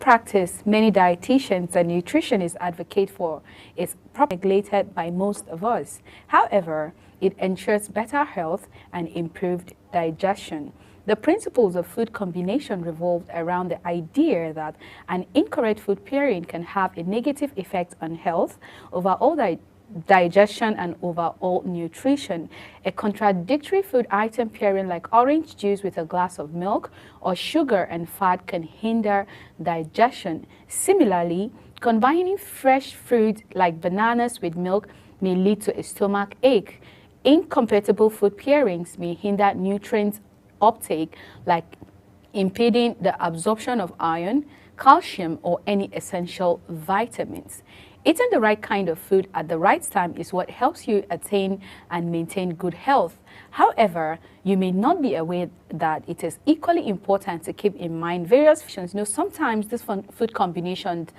practice many dietitians and nutritionists advocate for is properly regulated by most of us. However, it ensures better health and improved digestion. The principles of food combination revolved around the idea that an incorrect food pairing can have a negative effect on health, overall digestion, and overall nutrition. A contradictory food item pairing like orange juice with a glass of milk or sugar and fat can hinder digestion. Similarly, combining fresh fruit like bananas with milk may lead to a stomach ache. Incompatible food pairings may hinder nutrients uptake, like impeding the absorption of iron, calcium, or any essential vitamins. Eating the right kind of food at the right time is what helps you attain and maintain good health. However, you may not be aware that it is equally important to keep in mind various options. Sometimes these food combinations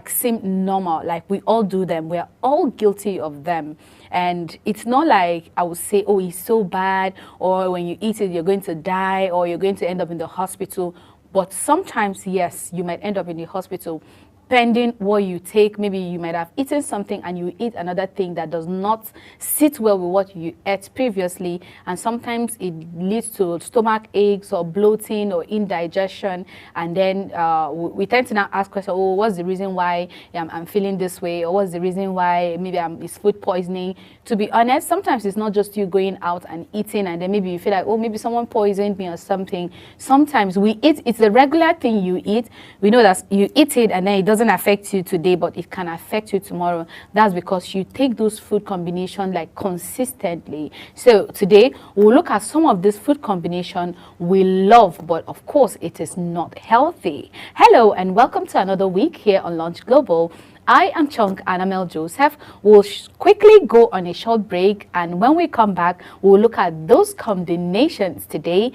seem normal, like we all do them, we're all guilty of them. And it's not like I would say, oh, it's so bad, or when you eat it, you're going to die, or you're going to end up in the hospital. But sometimes, yes, you might end up in the hospital. Depending what you take, maybe you might have eaten something and you eat another thing that does not sit well with what you ate previously, and sometimes it leads to stomach aches or bloating or indigestion. And then we tend to now ask questions, oh, what's the reason why I'm feeling this way, or what's the reason why maybe it's food poisoning. To be honest, sometimes it's not just you going out and eating and then maybe you feel like, oh, maybe someone poisoned me or something. Sometimes we eat, it's a regular thing you eat. We know that you eat it and then it doesn't affect you today, but it can affect you tomorrow. That's because you take those food combinations consistently. So today we'll look at some of this food combination we love, but of course it is not healthy. Hello and welcome to another week here on Launch Global. I am Chunk Annamel Joseph. We'll quickly go on a short break, and when we come back, we'll look at those combinations today.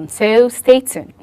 So stay tuned.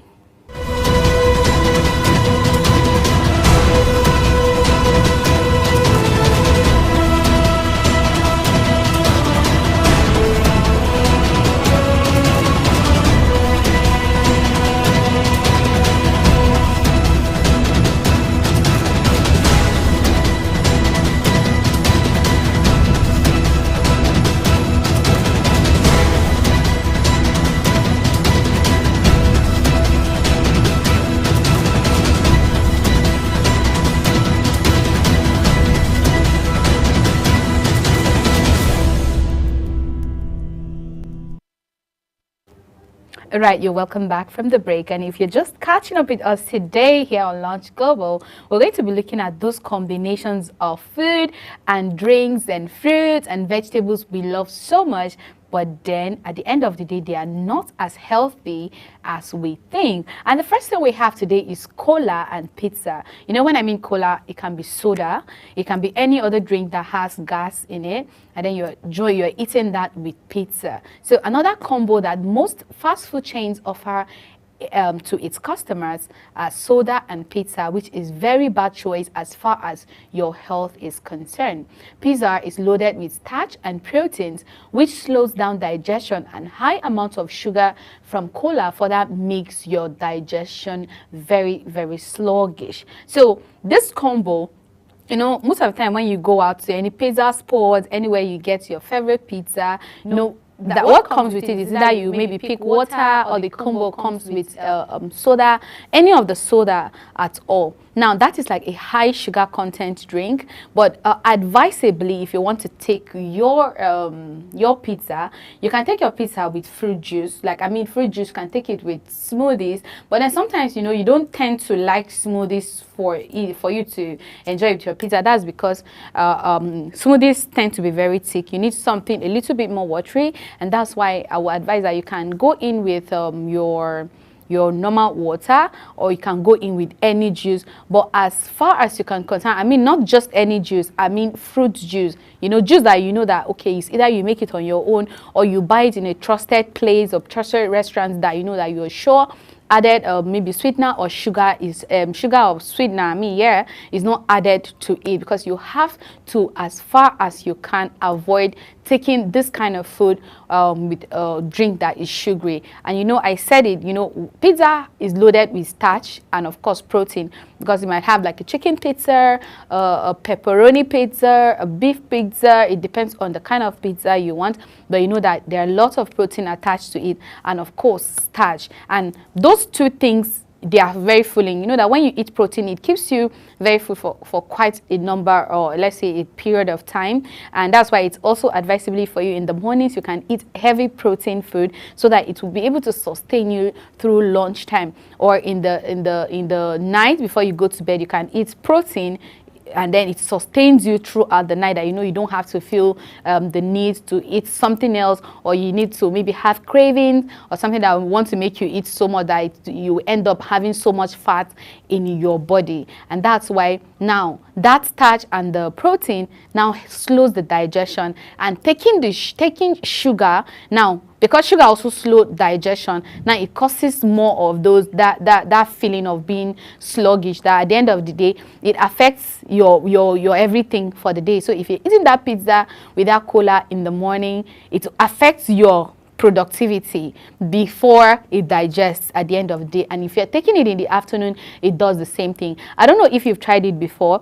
All right, you're welcome back from the break. And if you're just catching up with us today here on Launch Global, we're going to be looking at those combinations of food and drinks and fruits and vegetables we love so much, but then at the end of the day, they are not as healthy as we think. And the first thing we have today is cola and pizza. When I mean cola, it can be soda, it can be any other drink that has gas in it, and then you're eating that with pizza. So another combo that most fast food chains offer to its customers are soda and pizza, which is very bad choice as far as your health is concerned. Pizza is loaded with starch and proteins, which slows down digestion, and high amounts of sugar from cola further makes your digestion very, very sluggish. So this combo, most of the time when you go out to any pizza spot, anywhere you get your favorite pizza, that what comes with it is either you maybe pick water, or the combo comes with soda, any of the soda at all. Now that is like a high sugar content drink, but advisably, if you want to take your pizza, you can take your pizza with fruit juice. Fruit juice, can take it with smoothies, but then sometimes you don't tend to like smoothies for you to enjoy with your pizza. That's because smoothies tend to be very thick. You need something a little bit more watery, and that's why I would advise that you can go in with your normal water, or you can go in with any juice. But as far as you can concern, not just any juice, fruit juice, juice that that okay, it's either you make it on your own or you buy it in a trusted place or trusted restaurants that that you're sure added maybe sweetener or sugar is sugar or sweetener, is not added to it, because you have to, as far as you can, avoid taking this kind of food with a drink that is sugary. And you know, I said it, you know, pizza is loaded with starch and of course protein, because you might have like a chicken pizza, a pepperoni pizza, a beef pizza. It depends on the kind of pizza you want, but you know that there are lots of protein attached to it, and of course starch. And those two things, they are very filling. You know that when you eat protein, it keeps you very full for quite a number, or let's say a period of time. And that's why it's also advisably for you in the mornings, you can eat heavy protein food so that it will be able to sustain you through lunchtime, or in the night before you go to bed, you can eat protein, and then it sustains you throughout the night, that you know you don't have to feel the need to eat something else, or you need to maybe have cravings or something that want to make you eat so much that you end up having so much fat in your body. And that's why now that starch and the protein now slows the digestion, and taking sugar now, because sugar also slows digestion, now it causes more of those that feeling of being sluggish, that at the end of the day it affects your everything for the day. So if you're eating that pizza with that cola in the morning, it affects your productivity before it digests at the end of the day. And if you're taking it in the afternoon, it does the same thing. I don't know if you've tried it before,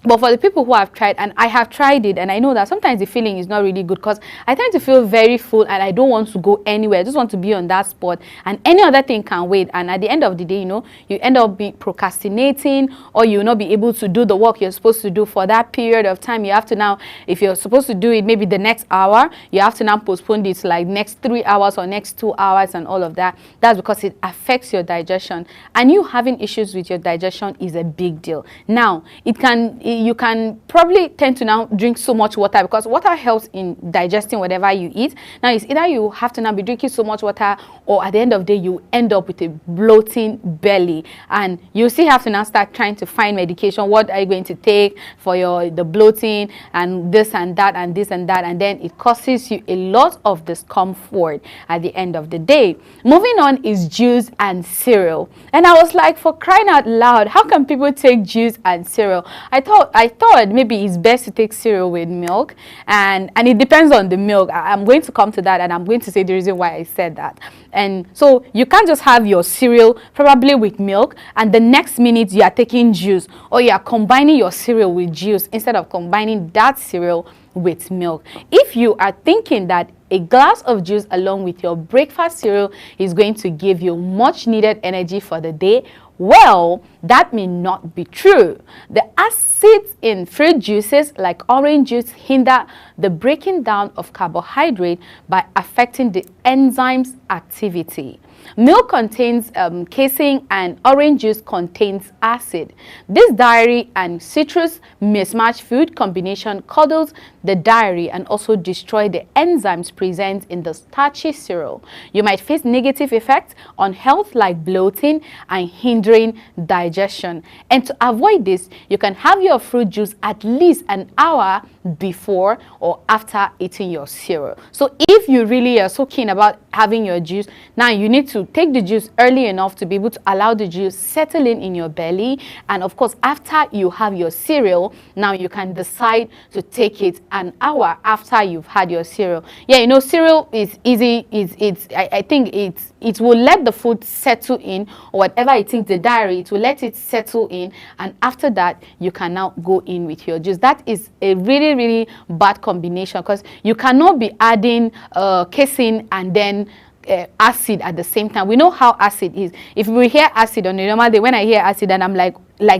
but for the people who have tried, and I have tried it, and I know that sometimes the feeling is not really good, because I tend to feel very full and I don't want to go anywhere. I just want to be on that spot, and any other thing can wait. And at the end of the day, you know, you end up procrastinating, or you will not be able to do the work you're supposed to do for that period of time. You have to now, if you're supposed to do it maybe the next hour, you have to now postpone it to like next 3 hours or next 2 hours and all of that. That's because it affects your digestion, and you having issues with your digestion is a big deal. Now, you can probably tend to now drink so much water, because water helps in digesting whatever you eat. Now, it's either you have to now be drinking so much water, or at the end of the day you end up with a bloating belly, and you still have to now start trying to find medication. What are you going to take for the bloating, and this and that and this and that, and then it causes you a lot of discomfort at the end of the day. Moving on is juice and cereal. And I was like, for crying out loud, how can people take juice and cereal? I thought maybe it's best to take cereal with milk, and it depends on the milk. I'm going to come to that, and I'm going to say the reason why I said that. And so you can't just have your cereal probably with milk, and the next minute you are taking juice, or you are combining your cereal with juice instead of combining that cereal with milk. If you are thinking that a glass of juice along with your breakfast cereal is going to give you much needed energy for the day, well, that may not be true. The acids in fruit juices like orange juice hinder the breaking down of carbohydrate by affecting the enzyme's activity. Milk contains casein, and orange juice contains acid. This dairy and citrus mismatched food combination curdles the dairy and also destroy the enzymes present in the starchy cereal. You might face negative effects on health like bloating and hindering digestion. And to avoid this, you can have your fruit juice at least an hour before or after eating your cereal. So if you really are so keen about having your juice, now you need to take the juice early enough to be able to allow the juice settle in your belly. And of course, after you have your cereal, now you can decide to take it an hour after you've had your cereal. Yeah, you know, cereal is easy. I think it will let the food settle in, or whatever it is, the dairy, it will let it settle in, and after that you can now go in with your juice. That is a really, really bad combination, because you cannot be adding casein and then acid at the same time. We know how acid is. If we hear acid on a normal day, when I hear acid, and I'm like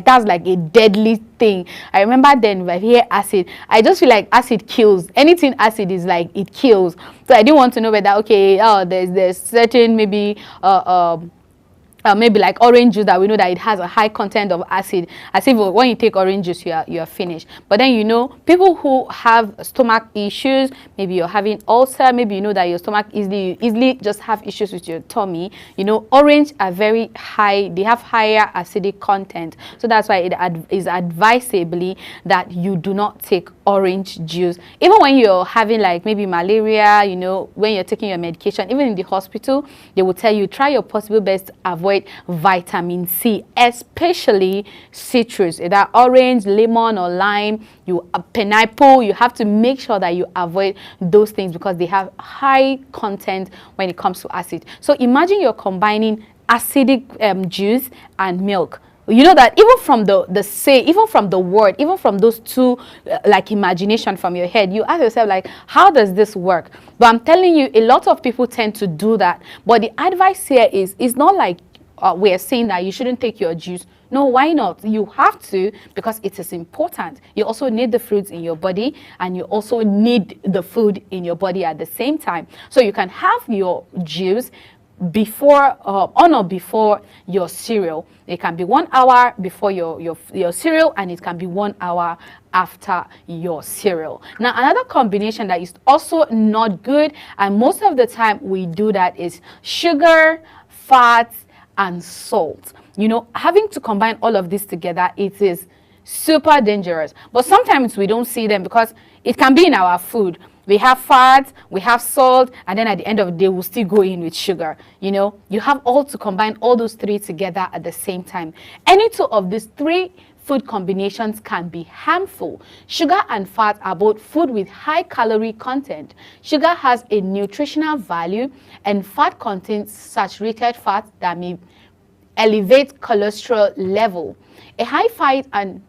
that's like a deadly thing. I remember then when I hear acid, I just feel like acid kills. Anything acid is like it kills. So I didn't want to know whether there's certain maybe maybe like orange juice that we know that it has a high content of acid, as if when you take orange juice you are finished. But then, you know, people who have stomach issues, maybe you're having ulcer, maybe you know that your stomach easily just have issues with your tummy, you know, orange are very high, they have higher acidic content. So that's why it is advisably that you do not take orange juice. Even when you're having like maybe malaria, you know, when you're taking your medication, even in the hospital, they will tell you try your possible best to avoid vitamin C, especially citrus, either orange, lemon or lime, pineapple. You have to make sure that you avoid those things because they have high content when it comes to acid. So imagine you're combining acidic juice and milk. You know that even from even from the word, even from those two, like imagination from your head, you ask yourself like, how does this work? But I'm telling you, a lot of people tend to do that. But the advice here is, it's not like we're saying that you shouldn't take your juice. No, why not? You have to, because it is important. You also need the fruits in your body, and you also need the food in your body at the same time. So you can have your juice before on or before your cereal. It can be 1 hour before your cereal, and it can be 1 hour after your cereal. Now, another combination that is also not good, and most of the time we do that, is sugar, fats, and salt. You know, having to combine all of this together, it is super dangerous. But sometimes we don't see them because it can be in our food. We have fat, we have salt, and then at the end of the day, we'll still go in with sugar. You know, you have all to combine all those three together at the same time. Any two of these three food combinations can be harmful. Sugar and fat are both food with high calorie content. Sugar has a nutritional value, and fat contains saturated fat that may elevate cholesterol level. A high fat and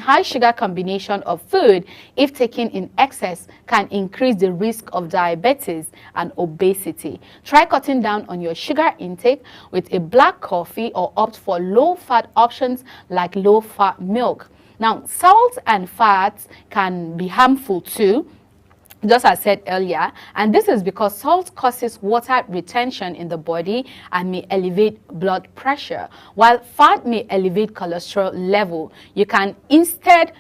high sugar combination of food, if taken in excess, can increase the risk of diabetes and obesity. Try cutting down on your sugar intake with a black coffee, or opt for low-fat options like low-fat milk. Now, salt and fats can be harmful too, just as I said earlier, and this is because salt causes water retention in the body and may elevate blood pressure, while fat may elevate cholesterol level. You can instead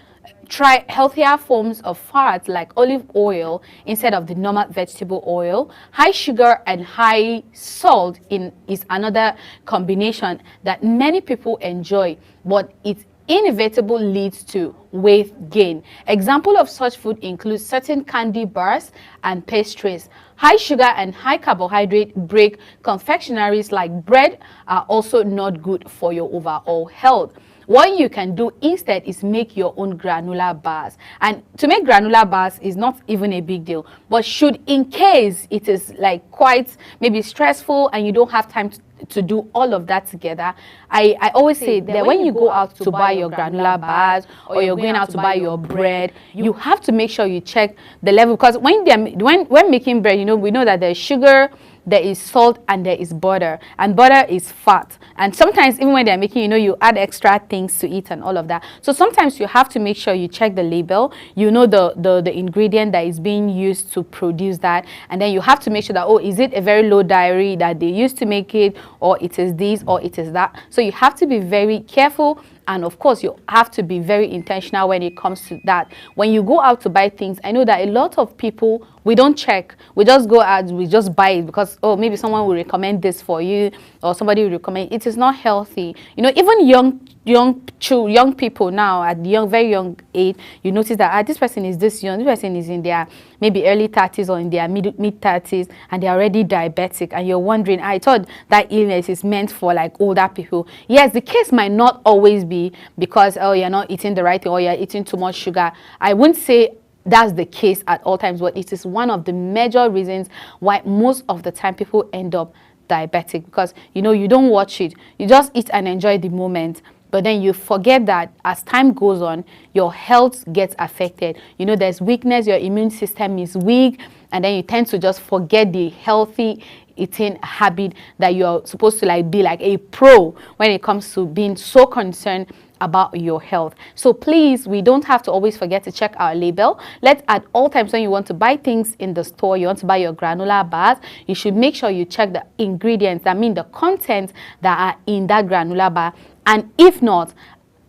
try healthier forms of fat like olive oil instead of the normal vegetable oil. High sugar and high salt is another combination that many people enjoy, but it inevitably leads to weight gain. Example of such food includes certain candy bars and pastries. High sugar and high carbohydrate break confectionaries like bread are also not good for your overall health. What you can do instead is make your own granola bars. And to make granola bars is not even a big deal. But should, in case it is like quite maybe stressful and you don't have time to do all of that together, I always say that when you go out to buy your granola bars, or you're going out to buy your bread, you have to make sure you check the level, because when making bread, you know, we know that there's sugar, there is salt, and there is butter, and butter is fat. And sometimes even when they're making, you know, you add extra things to it and all of that. So sometimes you have to make sure you check the label, you know, the ingredient that is being used to produce that, and then you have to make sure that, oh, is it a very low dairy that they used to make it, or it is this, or it is that. So you have to be very careful. And of course, you have to be very intentional when it comes to that. When you go out to buy things, I know that a lot of people, we don't check. We just go out, we just buy it because, oh, maybe someone will recommend this for you, or somebody will recommend. It is not healthy. You know, even young people now at the very young age, you notice that this person is this young, this person is in their maybe early 30s or in their mid 30s, and they're already diabetic, and you're wondering, I thought that illness is meant for like older people. Yes, the case might not always be because, oh, you're not eating the right thing, or you're eating too much sugar. I wouldn't say that's the case at all times, but it is one of the major reasons why most of the time people end up diabetic, because, you know, you don't watch it, you just eat and enjoy the moment. But then you forget that as time goes on, your health gets affected. You know, there's weakness, your immune system is weak, and then you tend to just forget the healthy eating habit that you're supposed to like be like a pro when it comes to being so concerned about your health. So please, we don't have to always forget to check our label. Let at all times when you want to buy things in the store, you want to buy your granola bars, you should make sure you check the ingredients, I mean the contents that are in that granola bar. And if not,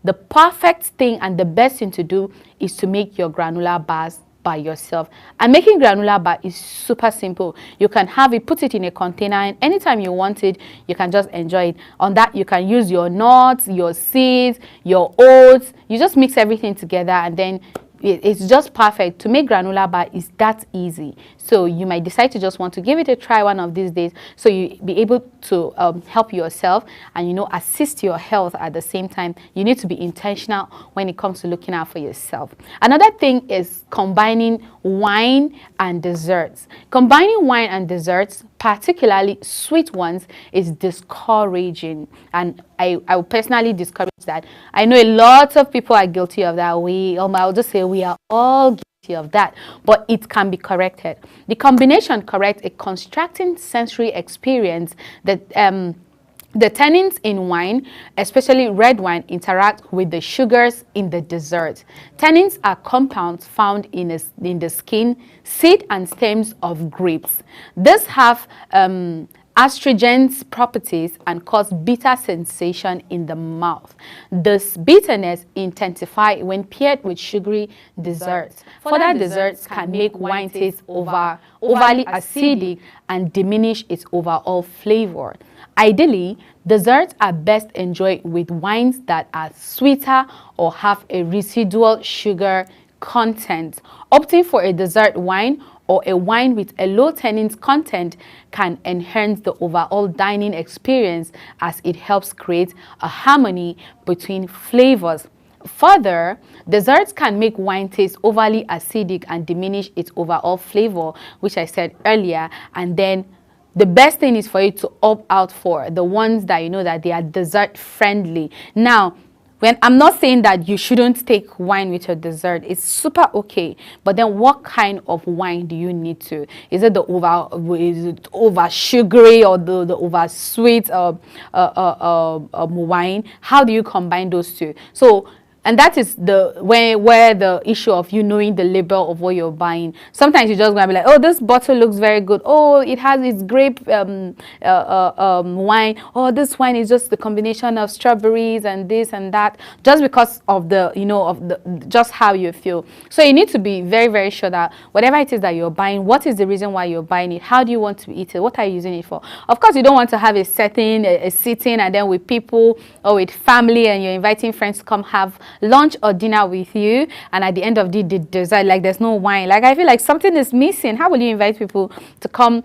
the perfect thing and the best thing to do is to make your granola bars by yourself. And making granola bar is super simple. You can have it, put it in a container, and anytime you want it, you can just enjoy it. On that, you can use your nuts, your seeds, your oats. You just mix everything together, and then it's just perfect. To make granola bar is that easy. So you might decide to just want to give it a try one of these days, so you be able to help yourself and, you know, assist your health at the same time. You need to be intentional when it comes to looking out for yourself. Another thing is combining wine and desserts. Combining wine and desserts, particularly sweet ones, is discouraging, and I will personally discourage that. I know a lot of people are guilty of that. I'll just say we are all guilty of that, but it can be corrected. The combination corrects a constructing sensory experience that the tannins in wine, especially red wine, interact with the sugars in the dessert. Tannins are compounds found in the skin, seed, and stems of grapes. These have astringent properties and cause bitter sensation in the mouth. This bitterness intensifies when paired with sugary desserts. Further desserts can make wine taste overly acidic and diminish its overall flavor. Ideally, desserts are best enjoyed with wines that are sweeter or have a residual sugar content. Opting for a dessert wine or a wine with a low tannins content can enhance the overall dining experience, as it helps create a harmony between flavors. Further, desserts can make wine taste overly acidic and diminish its overall flavor, which I said earlier. And then the best thing is for you to opt out for the ones that you know that they are dessert friendly. Now, when I'm not saying that you shouldn't take wine with your dessert, it's super okay. But then, what kind of wine do you need to? Is it the over sugary or the over sweet wine? How do you combine those two? So, and that is the where the issue of you knowing the label of what you're buying. Sometimes you're just gonna be like, oh, this bottle looks very good. Oh, it has its grape wine. Oh, this wine is just the combination of strawberries and this and that. Just because of the, you know, of the just how you feel. So you need to be very, very sure that whatever it is that you're buying, what is the reason why you're buying it? How do you want to eat it? What are you using it for? Of course, you don't want to have a sitting and then with people or with family, and you're inviting friends to come have lunch or dinner with you, and at the end of the dessert, like, there's no wine. Like, I feel like something is missing. How will you invite people to come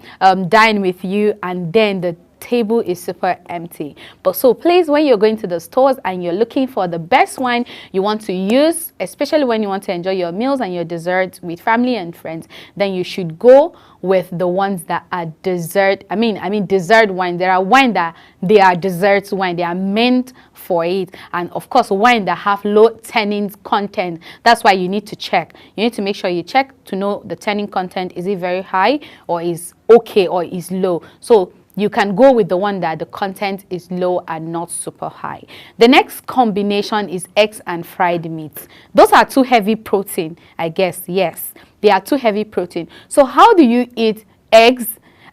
dine with you and then the table is super empty? But so please, when you're going to the stores and you're looking for the best wine you want to use, especially when you want to enjoy your meals and your desserts with family and friends, then you should go with the ones that are dessert. I mean dessert wine. There are wine that they are desserts wine. They are meant for it. And of course, wine that have low tannins content. That's why you need to check. You need to make sure you check to know the tannin content. Is it very high, or is okay, or is low? So you can go with the one that the content is low and not super high. The next combination is eggs and fried meats. Those are too heavy protein, I guess. Yes, they are too heavy protein. So how do you eat eggs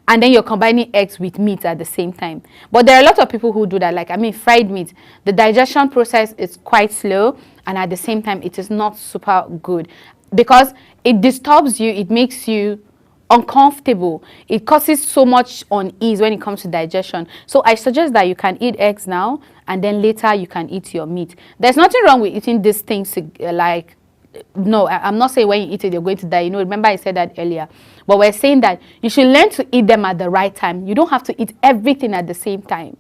and then you're combining eggs with meat at the same time? But there are a lot of people who do that. Like, fried meat, the digestion process is quite slow, and at the same time, it is not super good because it disturbs you. It makes you uncomfortable. It causes so much unease when it comes to digestion. So I suggest that you can eat eggs now, and then later you can eat your meat. There's nothing wrong with eating these things like, no, I'm not saying when you eat it you're going to die. You know, remember I said that earlier. But we're saying that you should learn to eat them at the right time. You don't have to eat everything at the same time.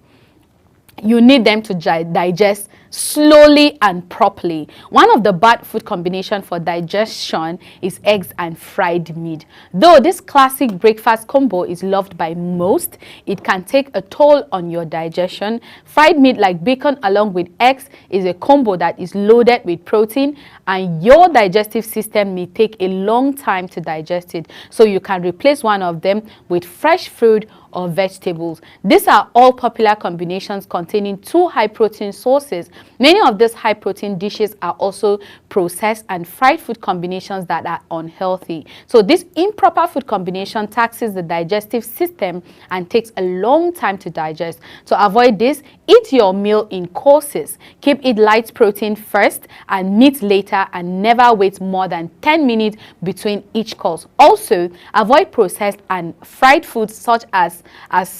You need them to digest slowly and properly. One of the bad food combination for digestion is eggs and fried meat. Though this classic breakfast combo is loved by most, it can take a toll on your digestion. Fried meat like bacon along with eggs is a combo that is loaded with protein, and your digestive system may take a long time to digest it. So you can replace one of them with fresh fruit or vegetables. These are all popular combinations containing two high protein sources. Many of these high protein dishes are also processed and fried food combinations that are unhealthy. So this improper food combination taxes the digestive system and takes a long time to digest. To avoid this, eat your meal in courses. Keep it light protein first and meat later, and never wait more than 10 minutes between each course. Also, avoid processed and fried foods such as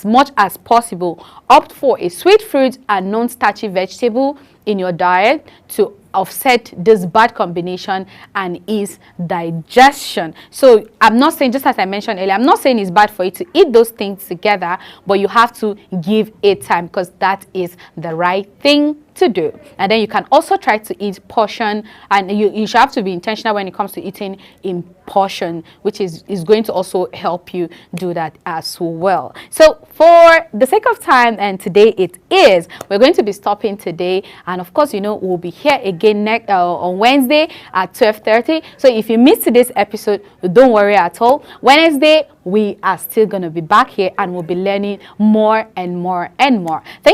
much as possible. Opt for a sweet fruit and non-starchy vegetable in your diet to offset this bad combination and ease digestion. So I'm not saying, just as I mentioned earlier, I'm not saying it's bad for you to eat those things together, but you have to give it time, because that is the right thing to do. And then you can also try to eat portion, and you should have to be intentional when it comes to eating in portion, which is going to also help you do that as well. So for the sake of time, and today we're going to be stopping today, and of course, we'll be here again next on Wednesday at 12:30. So if you missed today's episode, don't worry at all. Wednesday we are still going to be back here, and we'll be learning more and more and more.